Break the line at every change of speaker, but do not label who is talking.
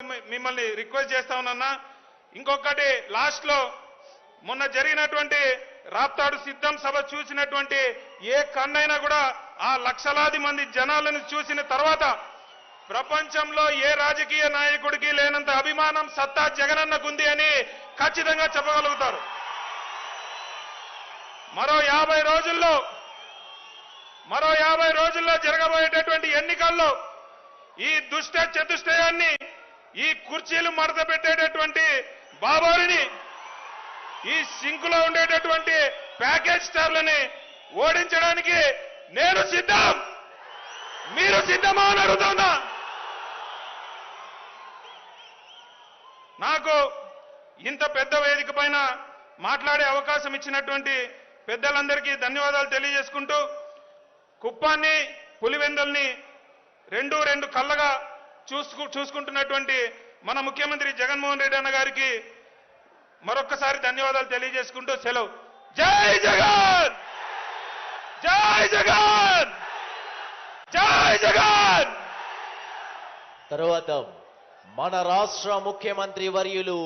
మిమ్మల్ని రిక్వెస్ట్ చేస్తా ఉన్నా. ఇంకొకటి లాస్ట్ లో మొన్న జరిగినటువంటి రాప్తాడు సిద్ధం సభ చూసినటువంటి ఏ కన్నైనా కూడా ఆ లక్షలాది మంది జనాలను చూసిన తర్వాత ప్రపంచంలో ఏ రాజకీయ నాయకుడికి లేనంత అభిమానం సత్తా జగనన్నకుంది అని ఖచ్చితంగా చెప్పగలుగుతారు. మరో 50 రోజుల్లో జరగబోయేటటువంటి ఎన్నికల్లో ఈ దుష్ట చతుష్టయాన్ని, ఈ కుర్చీలు మడత పెట్టేటటువంటి బాబోరిని, ఈ సింకులో ఉండేటటువంటి ప్యాకేజ్ స్టార్లని ఓడించడానికి నేను సిద్ధం. మీరు సిద్ధమా అని అడుగుతున్నా. నాకు ఇంత పెద్ద వేదిక పైన మాట్లాడే అవకాశం ఇచ్చినటువంటి పెద్దలందరికీ ధన్యవాదాలు తెలియజేసుకుంటూ, కుప్పాన్ని పులివెందుల్ని రెండు కళ్ళగా చూసుకుంటున్నటువంటి మన ముఖ్యమంత్రి జగన్మోహన్ రెడ్డి అన్న గారికి మరొక్కసారి ధన్యవాదాలు తెలియజేసుకుంటూ సెలవు. జై జగన్, జై జగన్, జై జగన్.
తరువాత మన రాష్ట్ర ముఖ్యమంత్రి వర్యులు